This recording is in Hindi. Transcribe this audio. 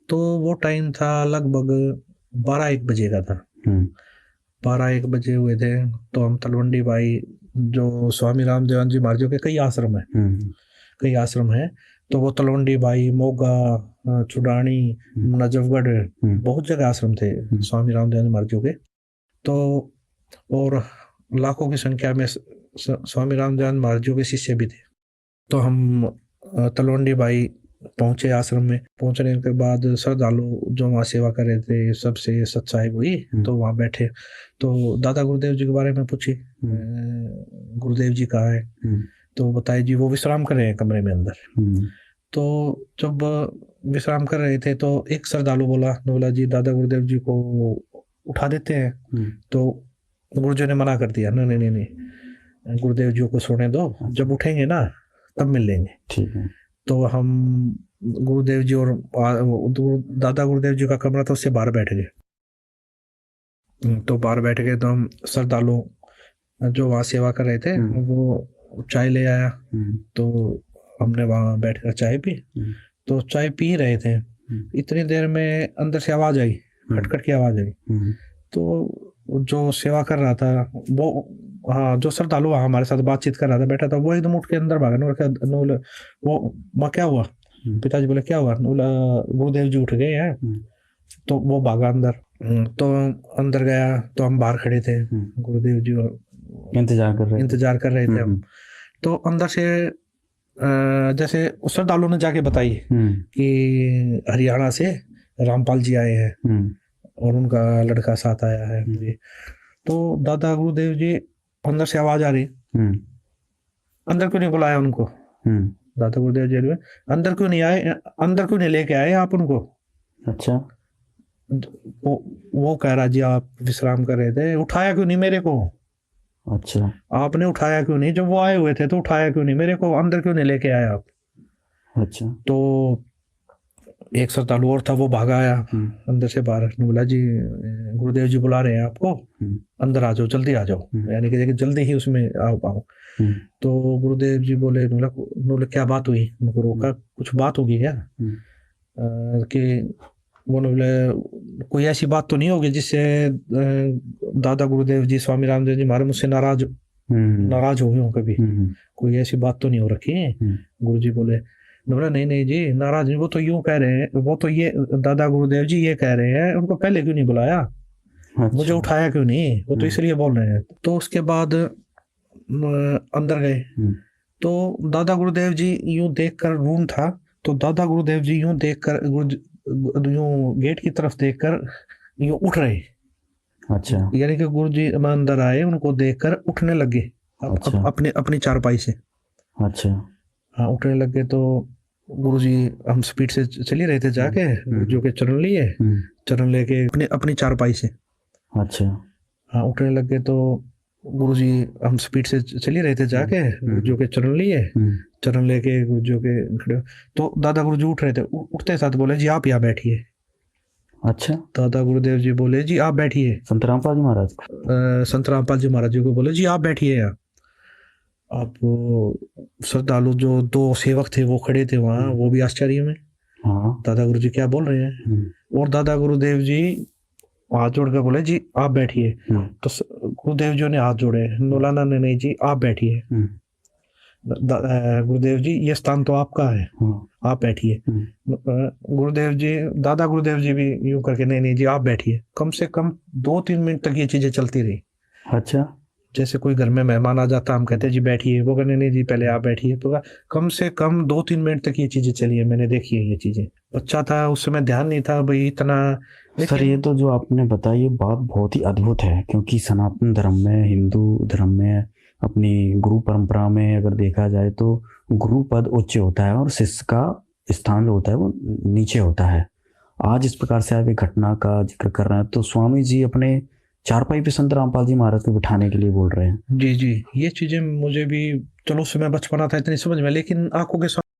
तो वो टाइम था लगभग 12-1 बजे का था। 12-1 बजे हुए थे। तो हम तलवंडी भाई, जो स्वामी रामदेवानंद जी महाराज के कई आश्रम है, तो वो तलवंडी भाई, मोगा, चुडानी, नजफगढ़, बहुत जगह आश्रम थे स्वामी रामदेवानंद महाराज के। तो और लाखों की संख्या में स्वामी रामदेवानंद महाराज के शिष्य भी थे। तो हम तलवंडी भाई पहुंचे आश्रम में। पहुंचने के बाद श्रद्धालु जो वहाँ सेवा कर रहे थे सबसे सच्चाई हुई, तो वहाँ बैठे। तो दादा गुरुदेव जी के बारे में पूछी, गुरुदेव जी कहाँ है? तो बताए जी वो विश्राम कर रहे हैं कमरे में अंदर। तो जब विश्राम कर रहे थे तो एक श्रद्धालु बोला जी दादा गुरुदेव जी को उठा देते हैं। तो गुरुजी ने मना कर दिया, नहीं, गुरुदेव जी को सोने दो, जब उठेंगे ना तब मिल लेंगे। ठीक है। तो हम गुरुदेव जी और दादा गुरुदेव जी का कमरा था, उससे बाहर बैठ गए। तो बाहर बैठ गए तो हम श्रद्धालु जो वहाँ सेवा कर रहे थे वो चाय ले आया। तो हमने वहाँ बैठकर चाय पी। तो चाय पी रहे थे, इतनी देर में अंदर से आवाज आई, खटखट की आवाज आई। तो जो सेवा कर रहा था वो, हाँ, जो श्रद्धालु वहाँ हमारे साथ बातचीत कर रहा था, बैठा था, वो एकदम उठ के अंदर भागा। वो माँ क्या हुआ? पिताजी बोले क्या हुआ? गुरुदेव जी उठ गए हैं। तो वो भागा अंदर। तो अंदर गया तो हम बाहर खड़े थे, गुरुदेव जी इंतजार कर रहे थे हम। तो अंदर से जैसे श्रद्धालु ने जाके बताई कि हरियाणा से रामपाल जी आए हैं और उनका लड़का साथ आया है। तो दादा गुरुदेव जी, अंदर से आवाज आ रही, अंदर क्यों नहीं बुलाया उनको? दादा गुरुदेव जी अंदर क्यों नहीं आए, अंदर क्यों नहीं लेके आए आप उनको? अच्छा। वो कह रहा जी आप विश्राम कर रहे थे, उठाया क्यों नहीं मेरे को? अच्छा। आपने उठाया क्यों नहीं? जब वो आए हुए थे तो उठाया क्यों नहीं मेरे को? अंदर क्यों नहीं लेके आए आप? अच्छा। तो एक श्रद्धालु और था, वो भागा आया अंदर से बाहर, बोला जी गुरुदेव जी बुला रहे हैं आपको, अंदर आ जाओ, जल्दी आ जाओ, यानी कि जल्दी ही उसमें आओ। तो गुरुदेव जी बोले क्या बात हुई? उनको रोका, कुछ बात होगी क्या? कि वो बोले कोई ऐसी बात तो नहीं होगी जिससे दादा गुरुदेव जी स्वामी रामदेव जी महाराज मुझसे नाराज हो गए हो कभी? कोई ऐसी बात तो नहीं हो रखी है? गुरु जी बोले नहीं जी, नाराज नहीं, वो तो यूं कह रहे हैं, वो तो ये दादा गुरुदेव जी ये कह रहे हैं उनको पहले क्यों नहीं बुलाया? अच्छा। मुझे उठाया क्यों नहीं? वो तो इसलिए बोल रहे हैं। तो उसके बाद अंदर गए तो दादा गुरुदेव जी यूं देखकर, रूम था तो दादा गुरुदेव जी यूं देखकर, यूं गेट की तरफ देखकर यूं उठ रहे। अच्छा। यानी कि गुरु जी अंदर आए, उनको देखकर उठने लगे। अच्छा। अपनी चारपाई से। अच्छा। हाँ, उठने लगे। तो गुरु जी, हम स्पीड से चल ही रहे थे जाके, जो के चरण लिए, चरण लेके अपनी चारपाई से। अच्छा। हाँ, उठने लगे। तो गुरु जी, हम स्पीड से चल ही रहे थे जाके, जो के चरण लिए, चरण लेके जो के खड़े। तो दादा गुरु जी उठ रहे थे, उठते साथ बोले जी आप यहाँ बैठिए। अच्छा। दादा गुरुदेव जी बोले जी आप बैठिए। संत रामपाल जी महाराज जी को बोले जी आप बैठिए यहाँ। आप श्रद्धालु जो 2 सेवक थे वो खड़े थे वहाँ, वो भी आश्चर्य में, दादा गुरु जी क्या बोल रहे हैं? और दादा गुरुदेव जी हाथ जोड़कर बोले जी आप बैठिए। तो गुरुदेव जी ने हाथ जोड़े, नौलाना ने नहीं जी आप बैठिए। गुरुदेव जी ये स्थान तो आपका है, आप बैठिए। गुरुदेव जी, दादा गुरुदेव जी भी यूं करके नहीं जी आप बैठिए। कम से कम 2-3 मिनट तक ये चीजें चलती रही। अच्छा। जैसे कोई घर में मेहमान आ जाता, हम कहते जी बैठिए, वो कहने नहीं जी पहले आप बैठिए। तो कम से कम 2-3 मिनट तक ये चीजें चली है, मैंने देखी है ये चीजें। अच्छा था उस समय, ध्यान नहीं था भाई इतना। सर ये तो जो आपने बताया ये बात बहुत ही अद्भुत है, क्योंकि सनातन धर्म में, हिंदू धर्म में, अपनी गुरु परंपरा में अगर देखा जाए तो गुरु पद उच्च होता है और शिष्य का स्थान जो होता है वो नीचे होता है। आज इस प्रकार से आप एक घटना का जिक्र कर रहे हैं तो स्वामी जी अपने चारपाई पे संत रामपाल जी महाराज को बिठाने के लिए बोल रहे हैं। जी, ये चीजें मुझे भी, चलो उस समय बचपना था, इतनी समझ में, लेकिन आंखों के